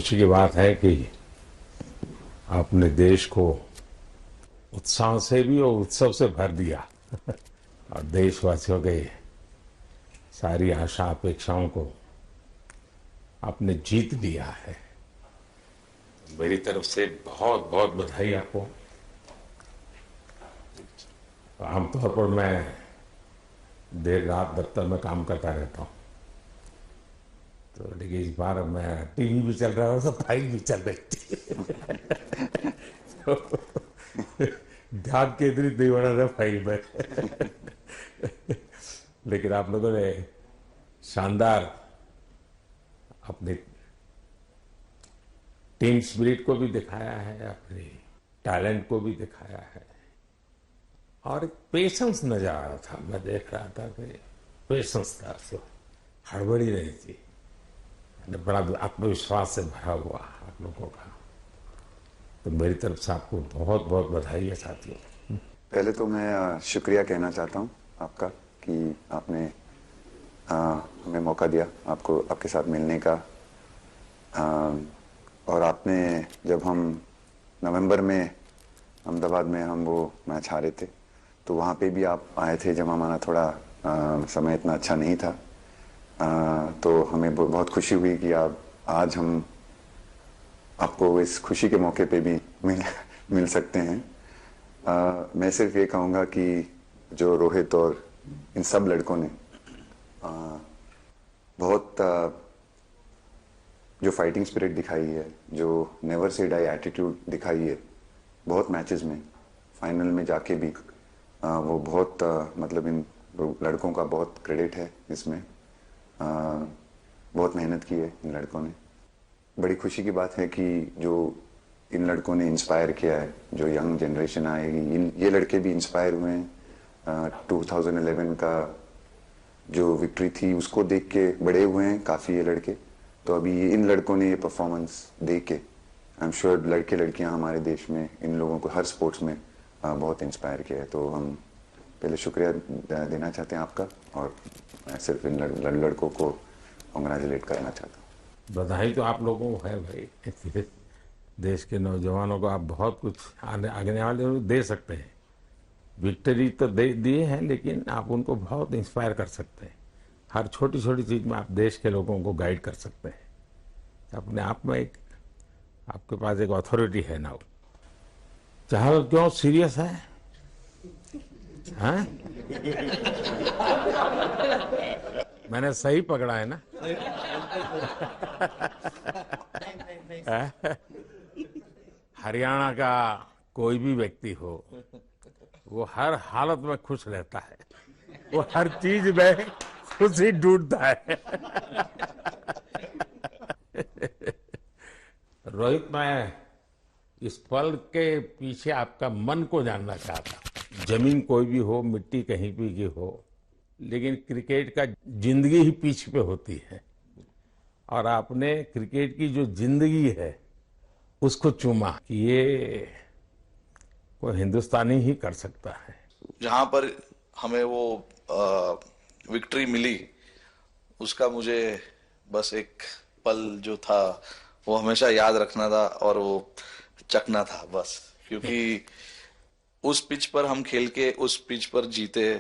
खुशी की बात है कि आपने देश को उत्साह से भी और उत्सव से भर दिया और देशवासियों के सारी आशा अपेक्षाओं को आपने जीत लिया है। मेरी तरफ से बहुत बहुत बधाई आपको। आमतौर पर मैं देर रात दफ्तर में काम करता रहता हूँ, तो लेकिन इस बार मैं टीवी भी चल रहा है तो फाइल भी चल रही थी तो ध्यान केंद्रित नहीं होना था फाइल में लेकिन आप लोगों ने शानदार अपनी टीम स्पिरिट को भी दिखाया है, अपने टैलेंट को भी दिखाया है और एक पेशेंस नजर आ रहा था। मैं देख रहा था कि पेशेंस था, तो हड़बड़ी नहीं थी, बड़ा आत्मविश्वास से भरा हुआ आप लोगों का। तो मेरी तरफ से आपको बहुत बहुत बधाई है साथियों। पहले तो मैं शुक्रिया कहना चाहता हूँ आपका कि आपने हमें मौका दिया आपको आपके साथ मिलने का। और आपने जब हम नवंबर में अहमदाबाद में हम वो मैच हारे थे तो वहाँ पे भी आप आए थे जब हमारा थोड़ा समय इतना अच्छा नहीं था। तो हमें बहुत खुशी हुई कि आप आज हम आपको इस खुशी के मौके पे भी मिल सकते हैं। मैं सिर्फ ये कहूँगा कि जो रोहित और इन सब लड़कों ने बहुत जो फाइटिंग स्पिरिट दिखाई है, जो नेवर से डाई एटीट्यूड दिखाई है बहुत मैचेस में, फाइनल में जाके भी वो बहुत मतलब इन लड़कों का बहुत क्रेडिट है इसमें। बहुत मेहनत की है इन लड़कों ने। बड़ी खुशी की बात है कि जो इन लड़कों ने इंस्पायर किया है, जो यंग जनरेशन आएगी, ये लड़के भी इंस्पायर हुए हैं। 2011 का जो विक्ट्री थी उसको देख के बड़े हुए हैं काफ़ी ये लड़के। तो अभी इन लड़कों ने ये परफॉर्मेंस दे के आई एम श्योर लड़के लड़कियां हमारे देश में इन लोगों को हर स्पोर्ट्स में बहुत इंस्पायर किया है। तो हम पहले शुक्रिया देना चाहते हैं आपका, और मैं सिर्फ इन लड़कों को कॉन्ग्रेचुलेट करना चाहता हूँ। बधाई तो आप लोगों को है भाई देश के नौजवानों को आप बहुत कुछ आगे वाले लोग दे सकते हैं। विक्ट्री तो दिए हैं, लेकिन आप उनको बहुत इंस्पायर कर सकते हैं। हर छोटी छोटी चीज में आप देश के लोगों को गाइड कर सकते हैं। अपने आप में एक आपके पास एक अथॉरिटी है ना। चाहे क्यों सीरियस है, हैं? मैंने सही पकड़ा है ना? हरियाणा का कोई भी व्यक्ति हो, वो हर हालत में खुश रहता है, वो हर चीज में खुशी ढूंढता है। रोहित, मैं इस पल के पीछे आपका मन को जानना चाहता। जमीन कोई भी हो, मिट्टी कहीं भी की हो, लेकिन क्रिकेट का जिंदगी ही पिच पे होती है और आपने क्रिकेट की जो जिंदगी है उसको चुमा कि ये कोई हिंदुस्तानी ही कर सकता है। जहां पर हमें वो विक्ट्री मिली, उसका मुझे बस एक पल जो था वो हमेशा याद रखना था और वो चखना था बस। क्योंकि उस पिच पर हम खेल के उस पिच पर जीते,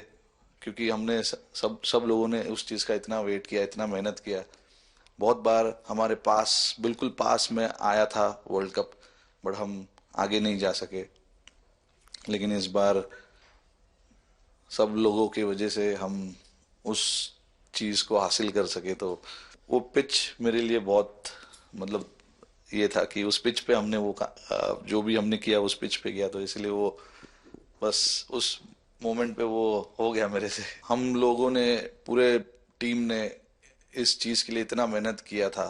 क्योंकि हमने सब लोगों ने उस चीज का इतना वेट किया, इतना मेहनत किया। बहुत बार हमारे पास, बिल्कुल पास में आया था वर्ल्ड कप, बट हम आगे नहीं जा सके। लेकिन इस बार सब लोगों की वजह से हम उस चीज को हासिल कर सके। तो वो पिच मेरे लिए बहुत मतलब ये था कि उस पिच पे हमने वो जो भी हमने किया उस पिच पे किया, तो इसलिए वो बस उस मोमेंट पे वो हो गया मेरे से। हम लोगों ने, पूरे टीम ने इस चीज के लिए इतना मेहनत किया था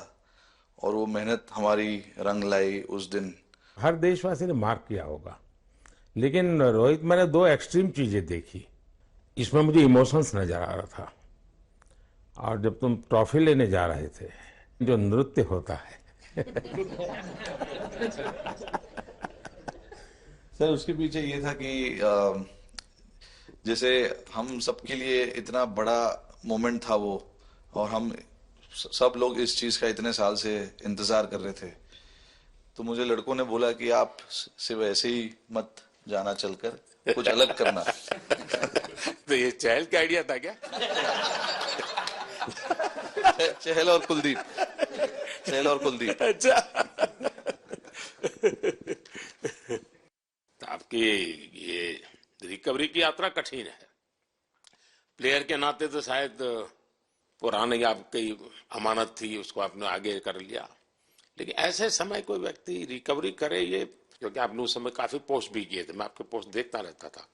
और वो मेहनत हमारी रंग लाई उस दिन। हर देशवासी ने मार्क किया होगा, लेकिन रोहित, मैंने दो एक्सट्रीम चीजें देखी। इसमें मुझे इमोशंस नजर आ रहा था, और जब तुम ट्रॉफी लेने जा रहे थे, जो नृत्य होता है सर, उसके पीछे ये था कि जैसे हम सबके लिए इतना बड़ा मोमेंट था वो, और हम सब लोग इस चीज का इतने साल से इंतजार कर रहे थे, तो मुझे लड़कों ने बोला कि आप सिर्फ ऐसे ही मत जाना, चलकर कुछ अलग करना। तो ये चहल का आइडिया था क्या? चहल और कुलदीप, चहल और कुलदीप। अच्छा। तो आपकी ये रिकवरी की यात्रा कठिन है। प्लेयर के नाते तो शायद पुरानी आपकी अमानत थी, उसको आपने आगे कर लिया, लेकिन ऐसे समय कोई व्यक्ति रिकवरी करे, ये क्योंकि आपने उस समय काफी पोस्ट भी किए थे, मैं आपके पोस्ट देखता रहता था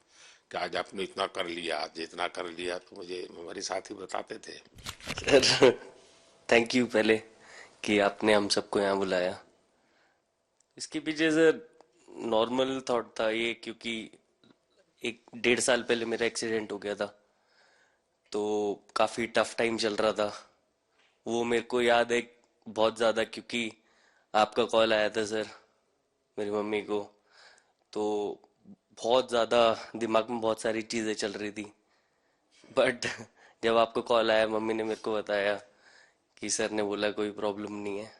कि आज आपने इतना कर लिया, आज इतना कर लिया, तो मुझे हमारे साथी बताते थे। सर थैंक यू पहले कि आपने हम सबको यहाँ बुलाया। इसके पीछे सर नॉर्मल थॉट था ये, क्योंकि 1-1.5 साल पहले मेरा एक्सीडेंट हो गया था, तो काफ़ी टफ टाइम चल रहा था। वो मेरे को याद है बहुत ज़्यादा, क्योंकि आपका कॉल आया था सर मेरी मम्मी को, तो बहुत ज़्यादा दिमाग में बहुत सारी चीज़ें चल रही थी। बट जब आपका कॉल आया, मम्मी ने मेरे को बताया कि सर ने बोला कोई प्रॉब्लम नहीं है,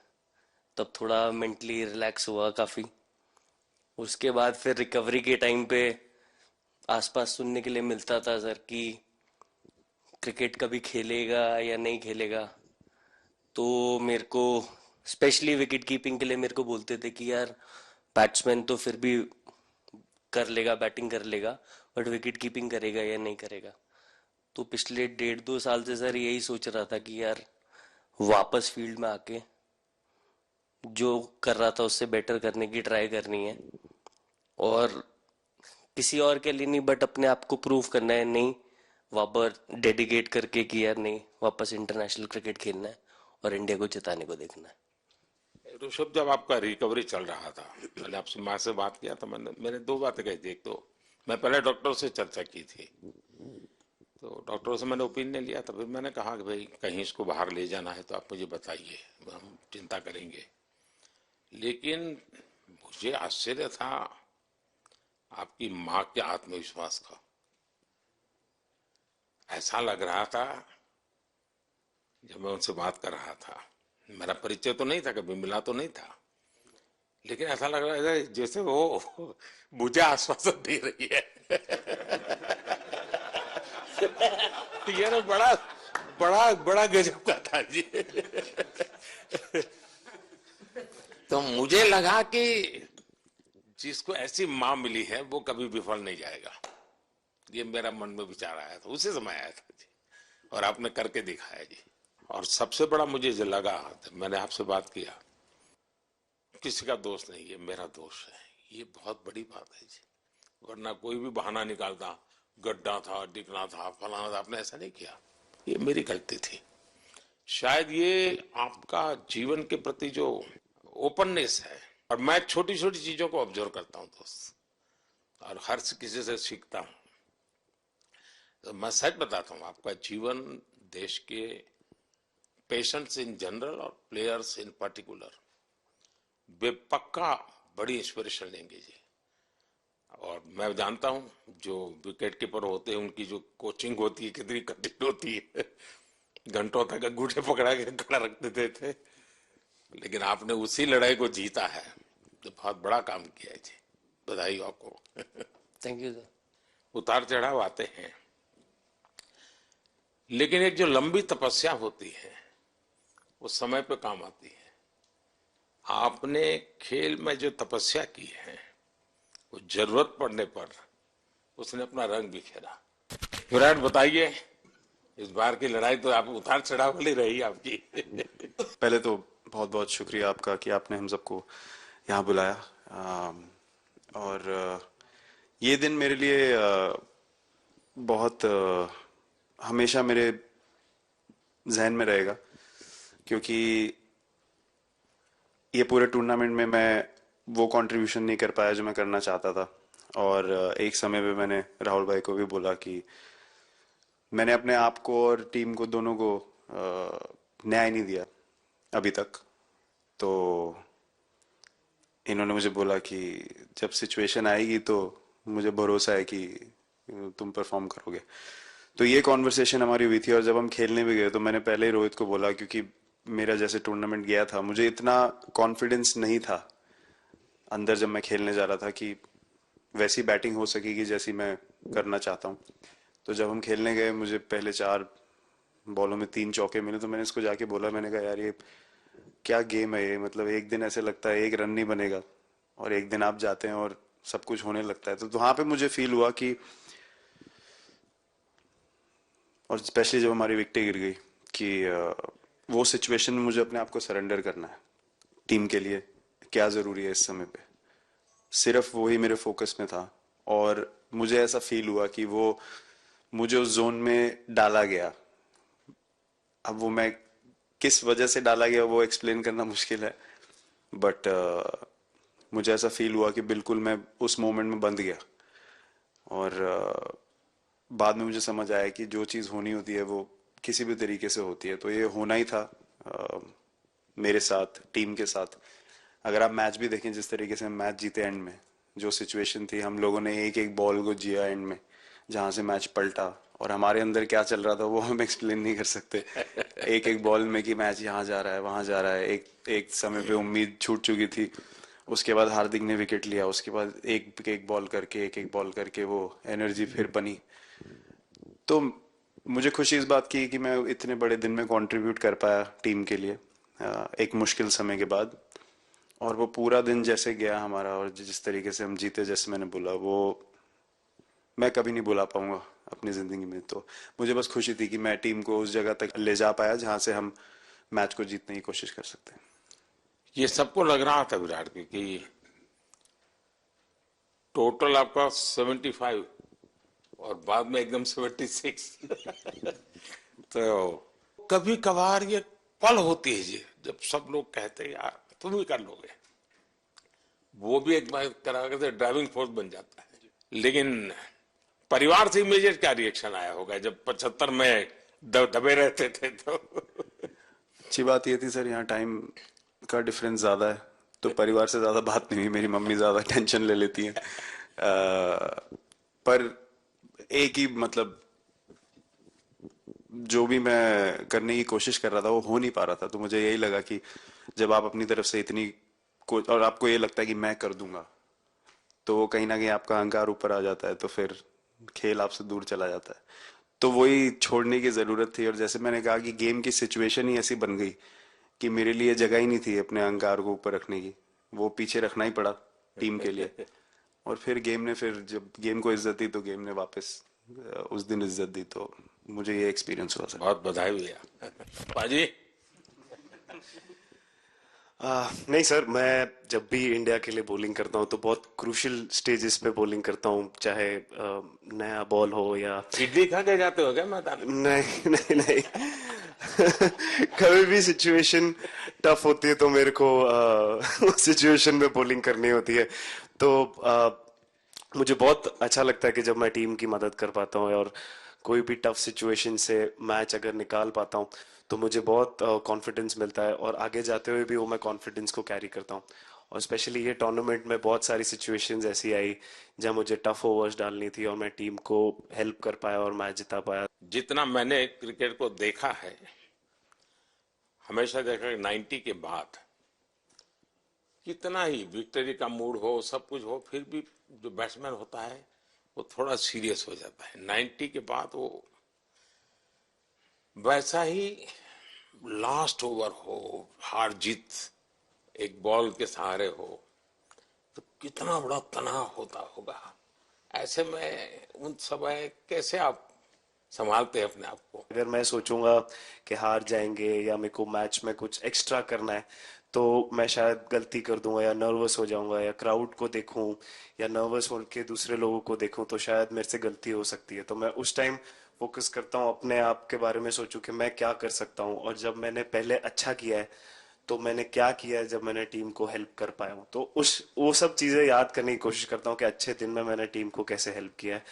तब थोड़ा मेंटली रिलैक्स हुआ काफ़ी। उसके बाद फिर रिकवरी के टाइम पे आसपास सुनने के लिए मिलता था सर कि क्रिकेट कभी खेलेगा या नहीं खेलेगा, तो मेरे को स्पेशली विकेट कीपिंग के लिए मेरे को बोलते थे कि यार बैट्समैन तो फिर भी कर लेगा, बैटिंग कर लेगा, बट विकेट कीपिंग करेगा या नहीं करेगा। तो पिछले 1.5-2 साल से सर यही सोच रहा था कि यार वापस फील्ड में आके जो कर रहा था उससे बेटर करने की ट्राई करनी है, और किसी और के लिए नहीं बट अपने आप को प्रूव करना है, नहीं वापस डेडिकेट करके कि यार नहीं वापस इंटरनेशनल क्रिकेट खेलना है और इंडिया को जिताने को देखना है। ऋषभ, जब आपका रिकवरी चल रहा था, मैंने आपसे माँ से बात किया तो मैंने 2 बातें कही थी। एक तो मैं पहले डॉक्टर से चर्चा की थी, तो डॉक्टरों से मैंने ओपिनियन लिया था, फिर मैंने कहा कि भाई कहीं इसको बाहर ले जाना है तो आप मुझे बताइए, हम चिंता करेंगे। लेकिन मुझे आश्चर्य था आपकी माँ के आत्मविश्वास का। ऐसा लग रहा था, जब मैं उनसे बात कर रहा था, मेरा परिचय तो नहीं था, कभी मिला तो नहीं था, लेकिन ऐसा लग रहा है जैसे वो मुझे आश्वासन दे रही है। ये ना बड़ा बड़ा बड़ा गजब का था जी। तो मुझे लगा कि जिसको ऐसी माँ मिली है वो कभी विफल नहीं जाएगा, ये मेरा मन में विचार आया था, उसी समय आया था जी, और आपने करके दिखाया जी। और सबसे बड़ा मुझे जो लगा, मैंने आपसे बात किया, किसी का दोष नहीं, ये मेरा दोष है, ये बहुत बड़ी बात है जी। वरना कोई भी बहाना निकालता, गड्ढा था, डिगना था, फलाना था, आपने ऐसा नहीं किया, ये मेरी गलती थी। शायद ये आपका जीवन के प्रति जो ओपननेस है, और मैं छोटी छोटी चीजों को ऑब्जर्व करता हूँ दोस्त, और हर किसी से सीखता हूँ। तो मैं सच बताता हूँ, आपका जीवन देश के पेशेंट्स इन जनरल और प्लेयर्स इन पर्टिकुलर वे पक्का बड़ी इंस्पिरेशन लेंगे जी। और मैं जानता हूँ जो विकेट कीपर होते हैं उनकी जो कोचिंग होती है कितनी कठिन होती है, घंटों तक अंगूठे पकड़ा के खड़ा रख देते थे, लेकिन आपने उसी लड़ाई को जीता है, तो बहुत बड़ा काम किया है जी, बधाई हो आपको। Thank you sir. उतार चढ़ाव आते हैं, लेकिन एक जो लंबी तपस्या होती है वो समय पे काम आती है। आपने खेल में जो तपस्या की है वो जरूरत पड़ने पर उसने अपना रंग बिखेरा। विराट, बताइए, इस बार की लड़ाई तो आप उतार चढ़ाव वाली रही आपकी। पहले तो बहुत बहुत शुक्रिया आपका कि आपने हम सबको यहाँ बुलाया, और ये दिन मेरे लिए बहुत हमेशा मेरे जहन में रहेगा, क्योंकि ये पूरे टूर्नामेंट में मैं वो कंट्रीब्यूशन नहीं कर पाया जो मैं करना चाहता था। और एक समय पे मैंने राहुल भाई को भी बोला कि मैंने अपने आप को और टीम को दोनों को न्याय नहीं दिया अभी तक। तो इन्होंने मुझे बोला कि जब सिचुएशन आएगी तो मुझे भरोसा है कि तुम परफॉर्म करोगे। तो ये कॉन्वर्सेशन हमारी हुई थी, और जब हम खेलने भी गए तो मैंने पहले ही रोहित को बोला, क्योंकि मेरा जैसे टूर्नामेंट गया था, मुझे इतना कॉन्फिडेंस नहीं था अंदर जब मैं खेलने जा रहा था कि वैसी बैटिंग हो सकेगी जैसी मैं करना चाहता हूँ। तो जब हम खेलने गए, मुझे पहले 4 बॉलों में 3 चौके मिले, तो मैंने इसको जाके बोला, मैंने कहा यार ये क्या गेम है ये, मतलब एक दिन ऐसे लगता है एक रन नहीं बनेगा और एक दिन आप जाते हैं और सब कुछ होने लगता है। तो वहां पे मुझे फील हुआ कि, और स्पेशली जब हमारी विकेट गिर गई, कि वो सिचुएशन में मुझे अपने आप को सरेंडर करना है। टीम के लिए क्या जरूरी है इस समय पे, सिर्फ वही मेरे फोकस में था। और मुझे ऐसा फील हुआ कि वो मुझे उस जोन में डाला गया। अब वो मैं किस वजह से डाला गया वो एक्सप्लेन करना मुश्किल है, बट मुझे ऐसा फील हुआ कि बिल्कुल मैं उस मोमेंट में बंद गया। और बाद में मुझे समझ आया कि जो चीज़ होनी होती है वो किसी भी तरीके से होती है। तो ये होना ही था मेरे साथ, टीम के साथ। अगर आप मैच भी देखें, जिस तरीके से हम मैच जीते एंड में, जो सिचुएशन थी, हम लोगों ने एक एक बॉल को जिया एंड में, जहां से मैच पलटा, और हमारे अंदर क्या चल रहा था वो हम एक्सप्लेन नहीं कर सकते। एक एक बॉल में कि मैच यहाँ जा रहा है वहां जा रहा है। एक समय पे उम्मीद छूट चुकी थी, उसके बाद हार्दिक ने विकेट लिया, उसके बाद एक एक बॉल करके वो एनर्जी फिर बनी। तो मुझे खुशी इस बात की कि मैं इतने बड़े दिन में कंट्रीब्यूट कर पाया टीम के लिए, एक मुश्किल समय के बाद। और वो पूरा दिन जैसे गया हमारा, और जिस तरीके से हम जीते, जैसे मैंने बोला, वो मैं कभी नहीं भुला पाऊंगा अपनी जिंदगी में। तो मुझे बस खुशी थी कि मैं टीम को उस जगह तक ले जा पाया जहां से हम मैच को जीतने की कोशिश कर सकते हैं। ये सबको लग रहा था विराट की कि टोटल आपका 75 और बाद में एकदम 76। तो कभी कभार ये पल होती है जी, जब सब लोग कहते हैं यार तुम ही कर लोगे, वो भी एक बार करा करके ड्राइविंग फोर्स बन जाता है। लेकिन परिवार से इमीडिएट क्या रिएक्शन आया होगा जब 75 में दबे रहते थे? तो अच्छी बात ये थी सर, यहाँ टाइम का डिफरेंस ज्यादा है, तो परिवार से ज्यादा बात नहीं हुई। मेरी मम्मी ज्यादा टेंशन ले लेती हैं। पर एक ही, मतलब जो भी मैं करने की कोशिश कर रहा था वो हो नहीं पा रहा था। तो मुझे यही लगा कि जब आप अपनी तरफ से इतनी और आपको ये लगता है कि मैं कर दूंगा, तो वो कहीं ना कहीं आपका अहंकार ऊपर आ जाता है, तो फिर खेल आपसे दूर चला जाता है। तो वही छोड़ने की जरूरत थी। और जैसे मैंने कहा कि गेम की सिचुएशन ही ऐसी बन गई कि मेरे लिए जगह ही नहीं थी अपने अहंकार को ऊपर रखने की, वो पीछे रखना ही पड़ा टीम के लिए। और फिर गेम ने, फिर जब गेम को इज्जत दी तो गेम ने वापस उस दिन इज्जत दी। तो मुझे ये एक्सपीरियंस हुआ सर। बहुत बधाई भैया। पाजी नहीं सर, मैं जब भी इंडिया के लिए बॉलिंग करता हूँ तो बहुत क्रूशियल स्टेजेस पे बॉलिंग करता हूँ, चाहे नया बॉल हो या इडली खा के जाते हो क्या मैदान में? नहीं नहीं नहीं। कभी भी सिचुएशन टफ होती है तो मेरे को उस सिचुएशन में बॉलिंग करनी होती है। तो मुझे बहुत अच्छा लगता है कि जब मैं टीम की मदद कर पाता हूँ और कोई भी टफ सिचुएशन से मैच अगर निकाल पाता हूँ तो मुझे बहुत कॉन्फिडेंस मिलता है, और आगे जाते हुए भी वो मैं कॉन्फिडेंस को कैरी करता हूँ। और स्पेशली ये टूर्नामेंट में बहुत सारी सिचुएशंस ऐसी आई जहाँ मुझे टफ ओवर्स डालनी थी और मैं टीम को हेल्प कर पाया और मैच जिता पाया। जितना मैंने क्रिकेट को देखा है, हमेशा देखा कि 90 के बाद कितना ही विक्ट्री का मूड हो, सब कुछ हो, फिर भी जो बैट्समैन होता है वो थोड़ा सीरियस हो जाता है। 90 के बाद वो वैसा ही लास्ट ओवर हो, हार जीत एक बॉल के सहारे हो, तो कितना बड़ा तनाव होता होगा। ऐसे में उन समय कैसे आप संभालते हैं अपने आप को? अगर मैं सोचूंगा कि हार जाएंगे या मेरे को मैच में कुछ एक्स्ट्रा करना है तो मैं शायद गलती कर दूंगा या नर्वस हो जाऊंगा, या क्राउड को देखूं या नर्वस होकर दूसरे लोगों को देखूं तो शायद मेरे से गलती हो सकती है। तो मैं उस टाइम फोकस करता हूँ, अपने आप के बारे में सोचूं कि मैं क्या कर सकता हूँ, और जब मैंने पहले अच्छा किया है तो मैंने क्या किया है जब मैंने टीम को हेल्प कर पाया हूँ। तो वो सब चीजें याद करने की कोशिश करता हूँ कि अच्छे दिन में मैंने टीम को कैसे हेल्प किया है।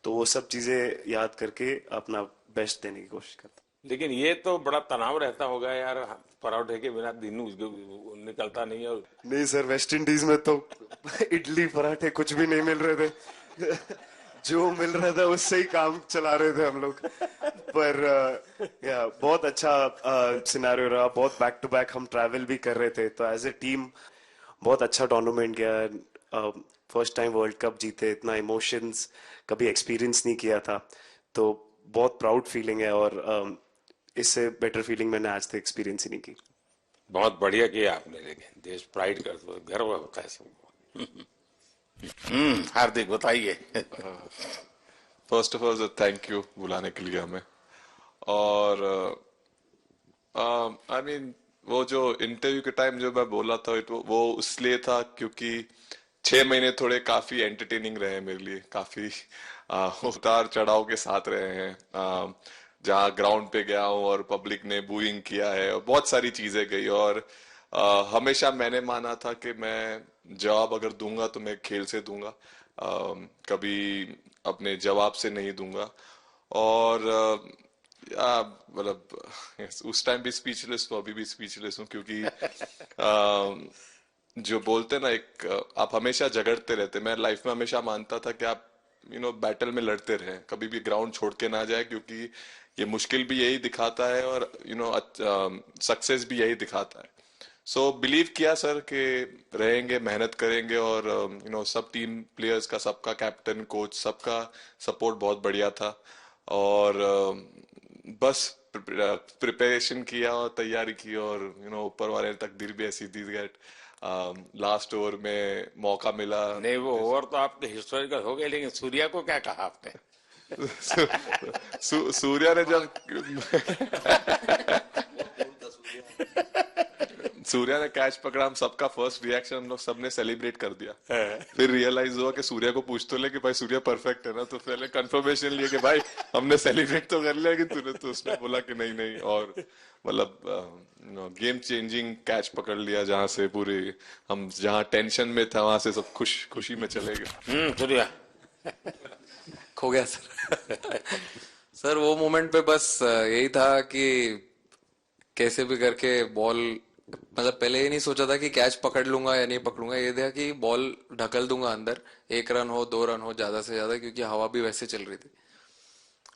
तो वो सब चीजें याद करके अपना बेस्ट देने की कोशिश करता हूँ। लेकिन ये तो बड़ा तनाव रहता होगा यार, पराठे के बिना दिन निकलता नहीं है। नहीं सर, वेस्ट इंडीज में तो इडली पराठे कुछ भी नहीं मिल रहे थे। जो मिल रहा था उससे ही काम चला रहे थे हम लोग। पर या बहुत अच्छा सिनेरियो रहा, बहुत बैक टू बैक हम ट्रैवल भी कर रहे थे, तो एज ए टीम बहुत अच्छा टूर्नामेंट गया। फर्स्ट टाइम वर्ल्ड कप जीते, इतना इमोशंस कभी एक्सपीरियंस नहीं किया था, तो बहुत प्राउड फीलिंग है, और इससे बेटर फीलिंग मैंने आज तक एक्सपीरियंस ही नहीं की। बहुत बढ़िया किया आपने, लेकिन देश प्राइड कर दो, गर्व होता है सबको। हार्दिक बताइए। First of all thank you बुलाने के लिए हमें। और आई मीन वो जो इंटरव्यू के टाइम जो मैं बोला था वो इसलिए था क्योंकि 6 महीने थोड़े काफी एंटरटेनिंग रहे मेरे लिए, काफी उतार चढ़ाव के साथ रहे हैं। जहाँ ग्राउंड पे गया हूँ और पब्लिक ने बूइंग किया है और बहुत सारी चीजें गई, और हमेशा मैंने माना था कि मैं जवाब अगर दूंगा तो मैं खेल से दूंगा, कभी अपने जवाब से नहीं दूंगा। और मतलब उस टाइम भी स्पीचलेस हूँ, अभी भी स्पीचलेस हूँ, क्योंकि जो बोलते ना एक आप हमेशा झगड़ते रहते। मैं लाइफ में हमेशा मानता था कि आप बैटल में लड़ते रहें, कभी भी ग्राउंड छोड़ के ना जाए, क्योंकि ये मुश्किल भी यही दिखाता है और सक्सेस भी यही दिखाता है। सो बिलीव किया सर कि रहेंगे, मेहनत करेंगे, और सब टीम प्लेयर्स का, सबका कैप्टन कोच सबका सपोर्ट बहुत बढ़िया था, और बस प्रिपरेशन किया और तैयारी की, और ऊपर वाले ने तकदीर भी ऐसी दी गेट लास्ट ओवर में मौका मिला। नहीं, वो ओवर तो आपके हिस्टोरिकल हो गए, लेकिन सूर्या को क्या कहा आपने? सूर्या ने जब सूर्या ने कैच पकड़ा, हम सबका फर्स्ट रिएक्शन हम लोग सबने सेलिब्रेट कर दिया। फिर रियलाइज हुआ कि सूर्या को पूछ तो ले कि भाई सूर्या परफेक्ट है ना, तो पहले कंफर्मेशन लिए कि भाई हमने सेलिब्रेट तो कर लिया, कि तूने, तो उसने बोला कि नहीं नहीं, और मतलब गेम चेंजिंग कैच पकड़ लिया, जहां से पूरी हम जहां टेंशन में था वहां से सब खुशी में चले गए। सूर्या खो गया सर। सर वो मोमेंट पे बस यही था कि कैसे भी करके बॉल, मतलब पहले ये नहीं सोचा था कि कैच पकड़ लूंगा या नहीं पकड़ूंगा, ये था कि बॉल ढकल दूंगा अंदर, 1 रन हो 2 रन हो ज्यादा से ज्यादा, क्योंकि हवा भी वैसे चल रही थी।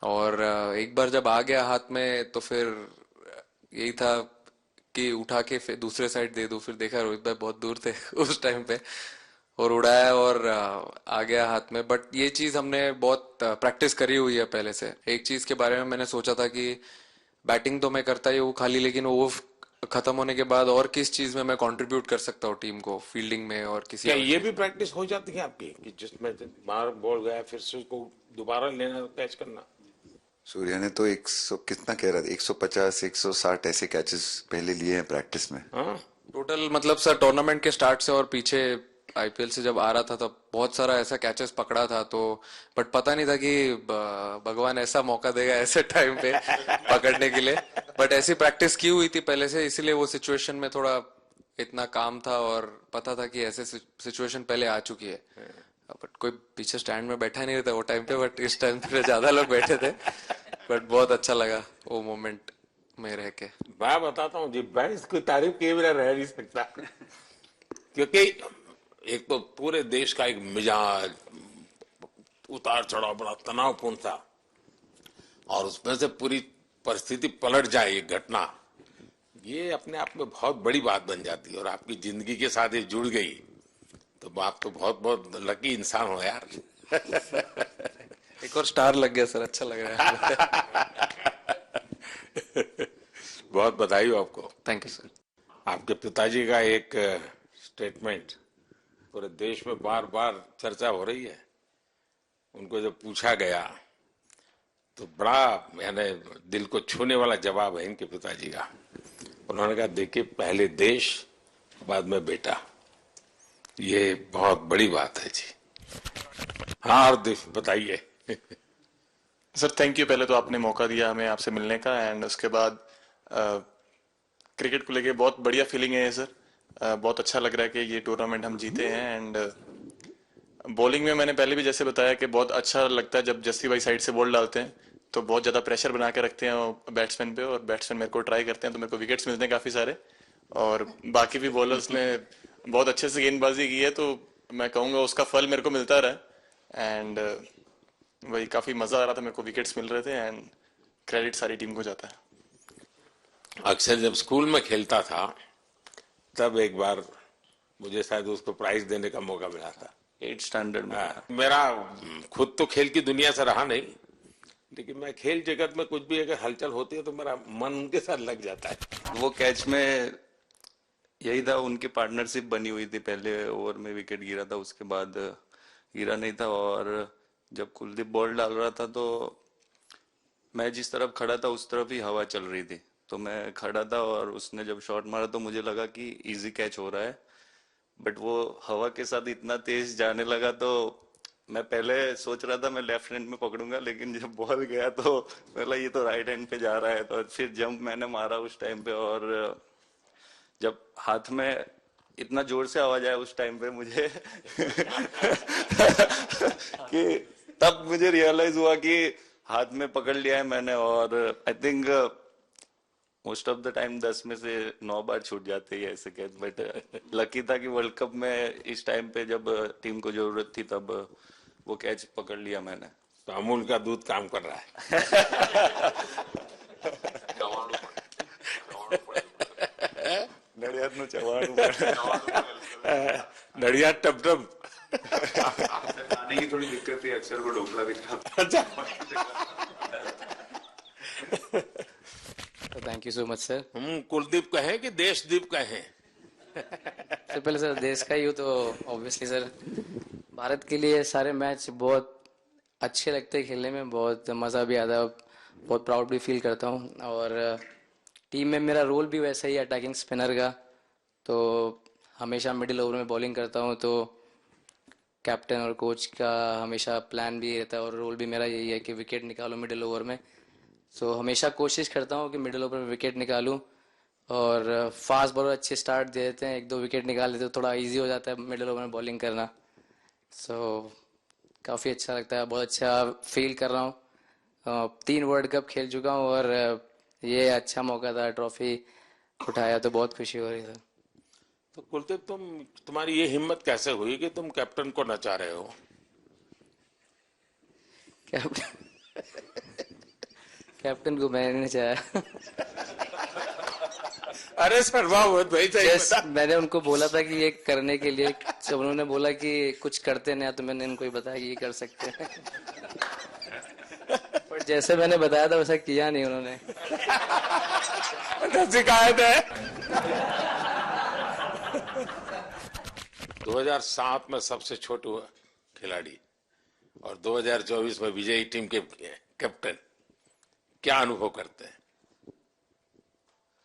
और एक बार जब आ गया हाथ में तो फिर यही था कि उठा के फिर दूसरे साइड दे दूं। फिर देखा रोहित भाई बहुत दूर थे उस टाइम पे, और उड़ाया और आ गया हाथ में। बट ये चीज हमने बहुत प्रैक्टिस करी हुई है पहले से। एक चीज के बारे में मैंने सोचा था कि बैटिंग तो मैं करता ही हूँ खाली, लेकिन वो खत्म होने के बाद और किस चीज में मैं कंट्रीब्यूट कर सकता हूँ टीम को, फील्डिंग में और किसी। क्या ये भी प्रैक्टिस हो जाती है आपकी कि जिसमें बाहर बॉल गया फिर से उसको दोबारा लेना, कैच करना? सूर्या ने तो 100 कितना कह रहा था, 150 160 ऐसे कैचेस पहले लिए हैं प्रैक्टिस में। टोटल मतलब सर टूर्नामेंट के स्टार्ट से और पीछे आईपीएल से जब आ रहा था तब बहुत सारा ऐसा कैचेस पकड़ा था, तो बट पता नहीं था कि भगवान ऐसा मौका देगा ऐसे टाइम पे पकड़ने के लिए। बट ऐसी प्रैक्टिस की हुई थी पहले से, इसीलिए वो सिचुएशन में थोड़ा इतना काम था और पता था कि ऐसे सिचुएशन पहले आ चुकी है। बट कोई पीछे स्टैंड में बैठा नहीं रहता वो टाइम पे, बट इस टाइम पे ज्यादा लोग बैठे थे। बट बहुत अच्छा लगा वो मोमेंट में रह के। मैं बताता हूँ जी, मैं इसकी तारीफ किए बिना रह नहीं सकता, क्योंकि एक तो पूरे देश का एक मिजाज, उतार चढ़ाव बड़ा तनावपूर्ण था, और उसमें से पूरी परिस्थिति पलट जाए, ये घटना, ये अपने आप में बहुत बड़ी बात बन जाती है, और आपकी जिंदगी के साथ ये जुड़ गई, तो आप तो बहुत बहुत लकी इंसान हो यार। एक और स्टार लग गया सर, अच्छा लग रहा है। बहुत बधाई हो आपको। Thank you sir. आपके पिताजी का एक स्टेटमेंट पूरे देश में बार बार चर्चा हो रही है। उनको जब पूछा गया तो बड़ा यानी दिल को छूने वाला जवाब है इनके पिताजी का। उन्होंने कहा, देखिए पहले देश बाद में बेटा, ये बहुत बड़ी बात है जी। हाँ हार्दिक बताइए। सर थैंक यू, पहले तो आपने मौका दिया हमें आपसे मिलने का, एंड उसके बाद क्रिकेट को लेके बहुत बढ़िया फीलिंग है सर। बहुत अच्छा लग रहा है कि ये टूर्नामेंट हम जीते हैं। एंड बॉलिंग में मैंने पहले भी जैसे बताया कि बहुत अच्छा लगता है जब जस्सी भाई साइड से बॉल डालते हैं, तो बहुत ज्यादा प्रेशर बना के रखते हैं बैट्समैन पे, और बैट्समैन मेरे को ट्राई करते हैं तो मेरे को विकेट्स मिलते हैं काफी सारे, और बाकी भी बॉलर्स ने बहुत अच्छे से गेंदबाजी की है, तो मैं कहूंगा उसका फल मेरे को मिलता रहा। एंड वही काफी मजा आ रहा था मेरे को, विकेट्स मिल रहे थे एंड क्रेडिट सारी टीम को जाता है। अक्सर जब स्कूल में खेलता था तब एक बार मुझे शायद उसको प्राइज देने का मौका मिला था। 8th स्टैंडर्ड में। मेरा खुद तो खेल की दुनिया से रहा नहीं, लेकिन मैं खेल जगत में कुछ भी अगर हलचल होती है तो मेरा मन उनके साथ लग जाता है। वो कैच में यही था, उनकी पार्टनरशिप बनी हुई थी, पहले ओवर में विकेट गिरा था, उसके बाद गिरा नहीं था। और जब कुलदीप बॉल डाल रहा था तो मैं जिस तरफ खड़ा था उस तरफ ही हवा चल रही थी, तो मैं खड़ा था और उसने जब शॉट मारा तो मुझे लगा कि इजी कैच हो रहा है, बट वो हवा के साथ इतना तेज जाने लगा तो मैं पहले सोच रहा था मैं लेफ्ट हैंड में पकड़ूंगा, लेकिन जब बॉल गया तो बोला ये तो राइट हैंड पे जा रहा है, तो फिर जंप मैंने मारा उस टाइम पे। और जब हाथ में इतना जोर से आवाज आया उस टाइम पे मुझे कि तब मुझे रियलाइज हुआ कि हाथ में पकड़ लिया है मैंने। और I think most of the time 10 में से 9 बार छूट जाते हैं ऐसे कैच, बट लकी था कि वर्ल्ड कप में इस टाइम पे जब टीम को जरूरत थी तब वो कैच पकड़ लिया मैंने। तो अमूल का दूध काम कर रहा है। नड़ियाद नु चवाड़ू नड़िया टप टप। खाने की थोड़ी दिक्कत थी, अक्सर को ढोकला दिखा। Thank you so much sir. Kuldeep कहें कि देशदीप कहें? सबसे पहले सर देश का ही हूँ तो ऑब्वियसली सर भारत के लिए सारे मैच बहुत अच्छे लगते हैं खेलने में, बहुत मज़ा भी आता है, बहुत प्राउड भी फील करता हूँ। और टीम में मेरा रोल भी वैसा ही है अटैकिंग स्पिनर का, तो हमेशा मिडिल ओवर में बॉलिंग करता हूँ, तो कैप्टन और कोच का हमेशा प्लान भी रहता है और रोल भी मेरा यही है कि विकेट निकालो मिडिल ओवर में। सो हमेशा कोशिश करता हूँ कि मिडिल ओवर में विकेट निकालूं, और फास्ट बॉलर अच्छे स्टार्ट दे देते हैं, 1-2 विकेट निकाल देते तो थोड़ा इजी हो जाता है मिडिल ओवर में बॉलिंग करना। सो काफ़ी अच्छा लगता है, बहुत अच्छा फील कर रहा हूँ। 3 वर्ल्ड कप खेल चुका हूँ और ये अच्छा मौका था, ट्रॉफी उठाया तो बहुत खुशी हो रही है। तो कुलदीप तुम्हारी ये हिम्मत कैसे हुई कि तुम कैप्टन को नचा रहे हो? कैप्टन को मैंने नहीं चाहा। अरे सरवावत भाई मैंने उनको बोला था कि ये करने के लिए, जब उन्होंने बोला कि कुछ करते नहीं तो मैंने इनको ही बताया कि ये कर सकते हैं। पर जैसे मैंने बताया था वैसा किया नहीं उन्होंने। शिकायत है। 2007 में सबसे छोटे खिलाड़ी और 2024 में विजयी टीम के कैप्टन, क्या अनुभव करते हैं?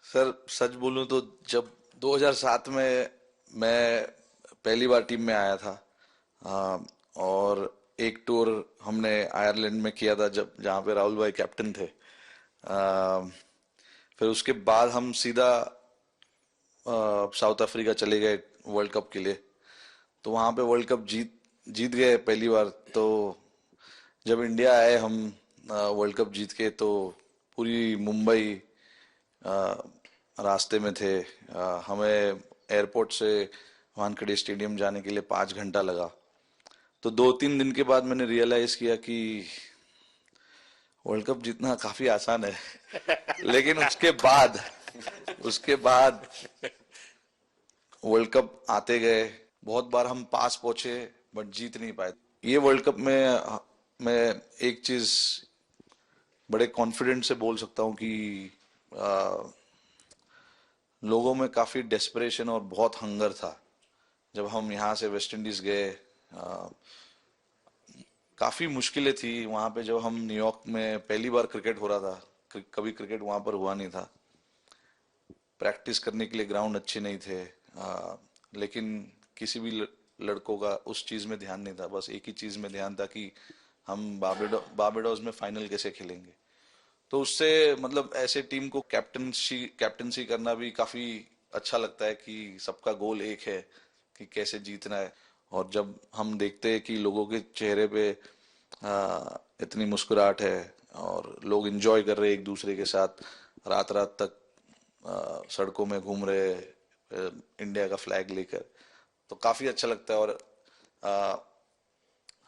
सर सच बोलूं तो जब 2007 में मैं पहली बार टीम में आया था और एक टूर हमने आयरलैंड में किया था जब जहाँ पे राहुल भाई कैप्टन थे, फिर उसके बाद हम सीधा साउथ अफ्रीका चले गए वर्ल्ड कप के लिए, तो वहाँ पे वर्ल्ड कप जीत गए पहली बार। तो जब इंडिया आए हम वर्ल्ड कप जीत के, तो पूरी मुंबई रास्ते में थे, हमें एयरपोर्ट से वानखेड़े स्टेडियम जाने के लिए 5 घंटा लगा। तो 2-3 दिन के बाद मैंने रियलाइज किया कि वर्ल्ड कप जीतना काफी आसान है। लेकिन उसके बाद वर्ल्ड कप आते गए, बहुत बार हम पास पहुंचे बट जीत नहीं पाए। ये वर्ल्ड कप में मैं एक चीज बड़े कॉन्फिडेंट से बोल सकता हूं कि लोगों में काफी डेस्परेशन और बहुत हंगर था। जब हम यहाँ से वेस्ट इंडीज गए, काफी मुश्किलें थी वहां पे। जब हम न्यूयॉर्क में पहली बार क्रिकेट हो रहा था, कभी क्रिकेट वहां पर हुआ नहीं था, प्रैक्टिस करने के लिए ग्राउंड अच्छे नहीं थे, लेकिन किसी भी लड़कों का उस चीज में ध्यान नहीं था। बस एक ही चीज में ध्यान था कि हम बारबाडोस में फाइनल कैसे खेलेंगे। तो उससे मतलब ऐसे टीम को कैप्टनसी करना भी काफी अच्छा लगता है कि सबका गोल एक है कि कैसे जीतना है। और जब हम देखते हैं कि लोगों के चेहरे पे इतनी मुस्कुराहट है और लोग एंजॉय कर रहे हैं एक दूसरे के साथ, रात रात तक सड़कों में घूम रहे इंडिया का फ्लैग लेकर, तो काफी अच्छा लगता है। और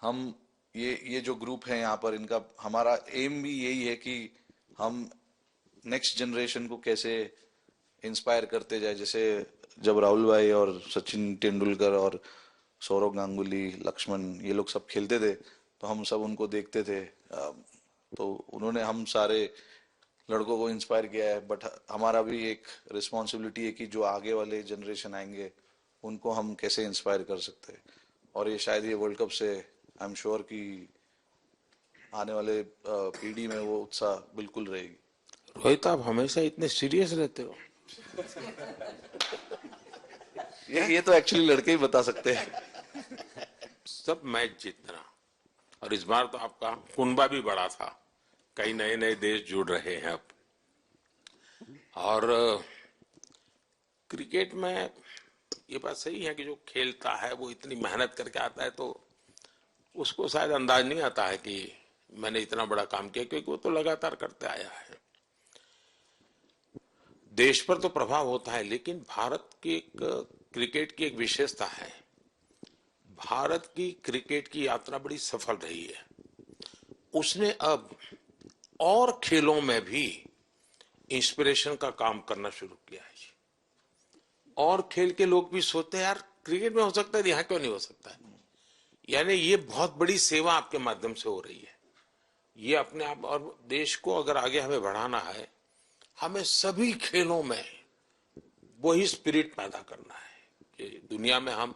हम ये जो ग्रुप है यहाँ पर, इनका हमारा एम भी यही है कि हम नेक्स्ट जनरेशन को कैसे इंस्पायर करते जाए। जैसे जब राहुल भाई और सचिन तेंदुलकर और सौरव गांगुली, लक्ष्मण, ये लोग सब खेलते थे तो हम सब उनको देखते थे। तो उन्होंने हम सारे लड़कों को इंस्पायर किया है, बट हमारा भी एक रिस्पॉन्सिबिलिटी है कि जो आगे वाले जनरेशन आएंगे उनको हम कैसे इंस्पायर कर सकते हैं। और ये शायद ये वर्ल्ड कप से आई एम श्योर कि आने वाले पीढ़ी में वो उत्साह बिल्कुल रहेगी। रोहित, आप हमेशा इतने सीरियस रहते हो। ये तो एक्चुअली लड़के ही बता सकते हैं। सब मैच जीतना, और इस बार तो आपका कुनबा भी बड़ा था, कई नए नए देश जुड़ रहे हैं अब। और क्रिकेट में ये बात सही है कि जो खेलता है वो इतनी मेहनत करके आता है तो उसको शायद अंदाज नहीं आता है कि मैंने इतना बड़ा काम किया, क्योंकि वो तो लगातार करते आया है। देश पर तो प्रभाव होता है, लेकिन भारत की एक क्रिकेट की एक विशेषता है, भारत की क्रिकेट की यात्रा बड़ी सफल रही है। उसने अब और खेलों में भी इंस्पिरेशन का काम करना शुरू किया है। और खेल के लोग भी सोचते हैं यार क्रिकेट में हो सकता है, यहाँ क्यों नहीं हो सकता है। यानी ये बहुत बड़ी सेवा आपके माध्यम से हो रही है। ये अपने आप, और देश को अगर आगे हमें बढ़ाना है, हमें सभी खेलों में वही स्पिरिट पैदा करना है कि दुनिया में हम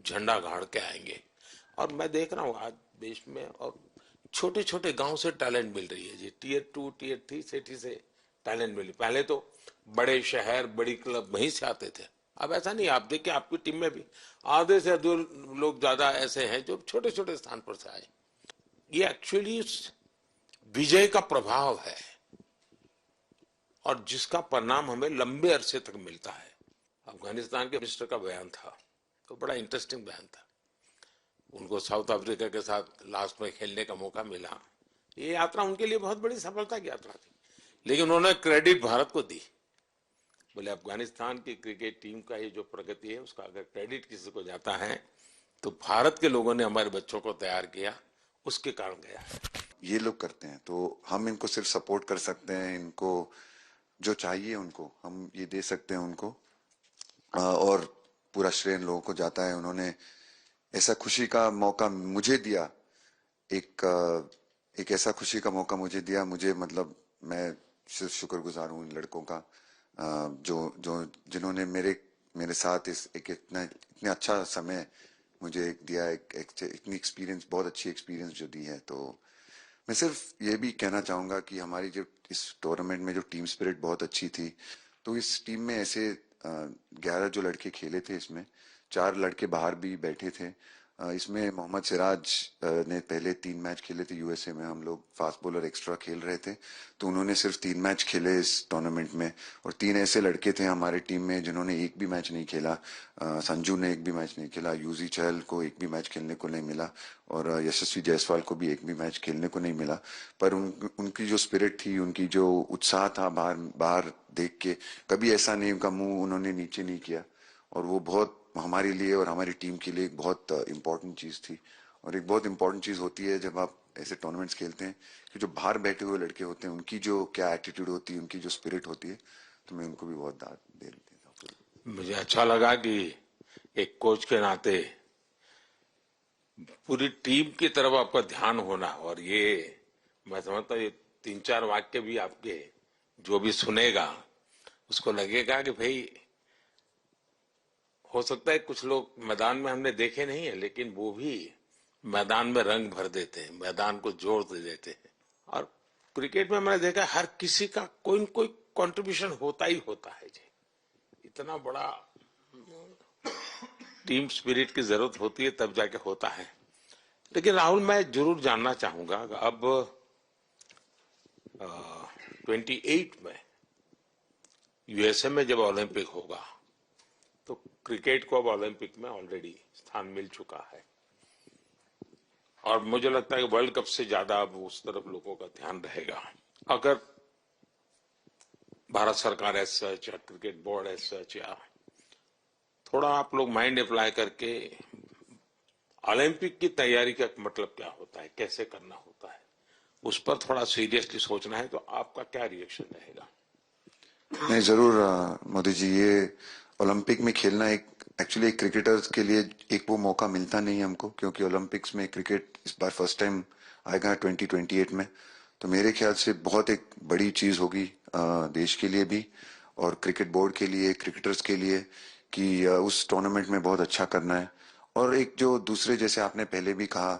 झंडा गाड़ के आएंगे। और मैं देख रहा हूँ आज देश में और छोटे छोटे गांव से टैलेंट मिल रही है जी। टियर 2 टियर 3 सिटी से टैलेंट मिली। पहले तो बड़े शहर, बड़ी क्लब वहीं से आते थे, अब ऐसा नहीं। आप देखिए आपकी टीम में भी आधे से अधिक लोग ज्यादा ऐसे हैं जो छोटे छोटे स्थान पर से आए। ये एक्चुअली विजय का प्रभाव है और जिसका परिणाम हमें लंबे अरसे तक मिलता है। अफगानिस्तान के मिनिस्टर का बयान था तो बड़ा इंटरेस्टिंग बयान था। उनको साउथ अफ्रीका के साथ लास्ट में खेलने का मौका मिला। ये यात्रा उनके लिए बहुत बड़ी सफलता की यात्रा थी, लेकिन उन्होंने क्रेडिट भारत को दी। बोले अफगानिस्तान की क्रिकेट टीम का ये जो प्रगति है उसका अगर क्रेडिट किसी को जाता है तो भारत के लोगों ने हमारे बच्चों को तैयार किया, उसके कारण गया है। ये लोग करते हैं तो हम इनको सिर्फ सपोर्ट कर सकते हैं। इनको जो चाहिए उनको हम ये दे सकते हैं उनको, और पूरा श्रेय इन लोगों को जाता है। उन्होंने ऐसा खुशी का मौका मुझे दिया, एक ऐसा खुशी का मौका मुझे दिया। मुझे मतलब मैं सिर्फ शुक्रगुजार हूँ इन लड़कों का जिन्होंने मेरे साथ इतना अच्छा समय मुझे दिया, इतनी एक्सपीरियंस, बहुत अच्छी एक्सपीरियंस जो दी है। तो मैं सिर्फ ये भी कहना चाहूंगा कि हमारी जो इस टूर्नामेंट में जो टीम स्पिरिट बहुत अच्छी थी। तो इस टीम में ऐसे 11 जो लड़के खेले थे, इसमें 4 लड़के बाहर भी बैठे थे। इसमें मोहम्मद सिराज ने पहले 3 मैच खेले थे यूएसए में। हम लोग फास्ट बॉलर एक्स्ट्रा खेल रहे थे तो उन्होंने सिर्फ 3 मैच खेले इस टूर्नामेंट में। और 3 ऐसे लड़के थे हमारे टीम में जिन्होंने एक भी मैच नहीं खेला। संजू ने एक भी मैच नहीं खेला, यूजी चहल को एक भी मैच खेलने को नहीं मिला, और यशस्वी जायसवाल को भी एक भी मैच खेलने को नहीं मिला। पर उनकी जो स्पिरिट थी, उनकी जो उत्साह था बाहर देख के, कभी ऐसा नहीं उनका मुंह उन्होंने नीचे नहीं किया। और वो बहुत हमारे लिए और हमारी टीम के लिए एक बहुत इम्पोर्टेंट चीज थी। और एक बहुत इम्पोर्टेंट चीज होती है जब आप ऐसे टूर्नामेंट्स खेलते हैं कि जो बाहर बैठे हुए लड़के होते हैं उनकी जो क्या एटीट्यूड होती है, उनकी जो स्पिरिट होती है, तो मैं उनको भी बहुत दाद दे देता हूँ। मुझे अच्छा लगा कि एक कोच के नाते पूरी टीम की तरफ आपका ध्यान होना। और ये मैं समझता हूँ ये 3-4 वाक्य भी आपके जो भी सुनेगा उसको लगेगा कि भाई हो सकता है कुछ लोग मैदान में हमने देखे नहीं है, लेकिन वो भी मैदान में रंग भर देते हैं, मैदान को जोड़ दे देते हैं। और क्रिकेट में मैंने देखा हर किसी का कोई न कोई कंट्रीब्यूशन होता ही होता है जी। इतना बड़ा टीम स्पिरिट की जरूरत होती है तब जाके होता है। लेकिन राहुल, मैं जरूर जानना चाहूंगा अब 28 में यूएसए में जब ओलंपिक होगा तो क्रिकेट को अब ओलंपिक में ऑलरेडी स्थान मिल चुका है, और मुझे लगता है कि वर्ल्ड कप से ज्यादा अब उस तरफ लोगों का ध्यान रहेगा। अगर भारत सरकार एज सच या क्रिकेट बोर्ड एज सच या थोड़ा आप लोग माइंड अप्लाई करके ओलंपिक की तैयारी का मतलब क्या होता है, कैसे करना होता है, उस पर थोड़ा सीरियसली सोचना है, तो आपका क्या रिएक्शन रहेगा? नहीं, जरूर मोदी जी, ये ओलंपिक में खेलना एक एक्चुअली एक क्रिकेटर्स के लिए एक वो मौका मिलता नहीं है हमको, क्योंकि ओलंपिक्स में क्रिकेट इस बार फर्स्ट टाइम आएगा 2028 में। तो मेरे ख्याल से बहुत एक बड़ी चीज होगी देश के लिए भी और क्रिकेट बोर्ड के लिए, क्रिकेटर्स के लिए, कि उस टूर्नामेंट में बहुत अच्छा करना है। और एक जो दूसरे, जैसे आपने पहले भी कहा,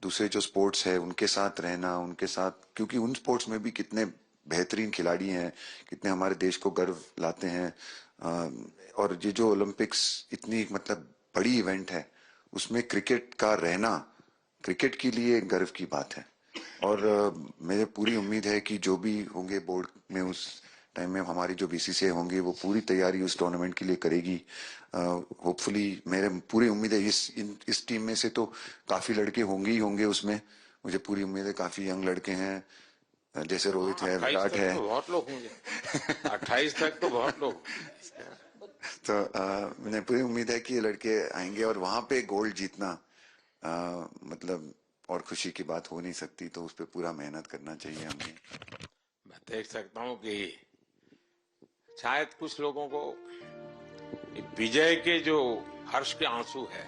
दूसरे जो स्पोर्ट्स है उनके साथ रहना, उनके साथ, क्योंकि उन स्पोर्ट्स में भी कितने बेहतरीन खिलाड़ी हैं, कितने हमारे देश को गर्व लाते हैं। और ये जो ओलंपिक्स इतनी मतलब बड़ी इवेंट है, उसमें क्रिकेट का रहना क्रिकेट के लिए गर्व की बात है। और मुझे पूरी उम्मीद है कि जो भी होंगे बोर्ड में उस टाइम में, हमारी जो बीसीसीआई होंगी वो पूरी तैयारी उस टूर्नामेंट के लिए करेगी। होपफुली मेरे पूरी उम्मीद है इस टीम में से तो काफी लड़के होंगे ही होंगे उसमें, मुझे पूरी उम्मीद है। काफी यंग लड़के हैं, जैसे रोहित है, विराट है, तो बहुत लोग होंगे। 28 तक तो बहुत लोग। तो मुझे पूरी उम्मीद है कि ये लड़के आएंगे और वहां पे गोल्ड जीतना मतलब और खुशी की बात हो नहीं सकती। तो उस पर पूरा मेहनत करना चाहिए हमें। मैं देख सकता हूँ कि शायद कुछ लोगों को विजय के जो हर्ष के आंसू है,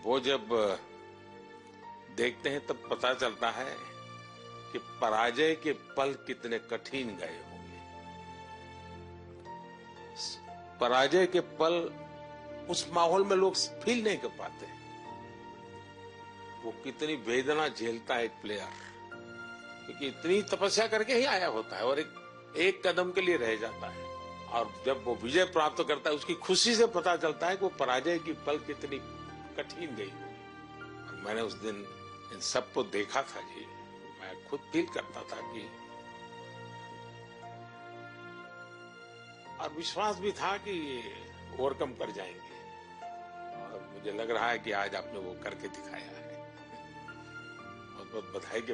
वो जब देखते हैं तब पता चलता है कि पराजय के पल कितने कठिन गए होंगे। पराजय के पल उस माहौल में लोग फील नहीं कर पाते, वो कितनी वेदना झेलता है एक प्लेयर, क्योंकि इतनी तपस्या करके ही आया होता है और एक कदम के लिए रह जाता है। और जब वो विजय प्राप्त करता है, उसकी खुशी से पता चलता है कि वो पराजय की पल कितनी कठिन गई होगी। मैंने उस दिन इन सबको देखा था जी, मैं खुद फील करता था कि, और विश्वास भी था कि ये ओवरकम कर जाएंगे, और मुझे लग रहा है कि आज आपने वो करके दिखाया है। बहुत बहुत बधाई के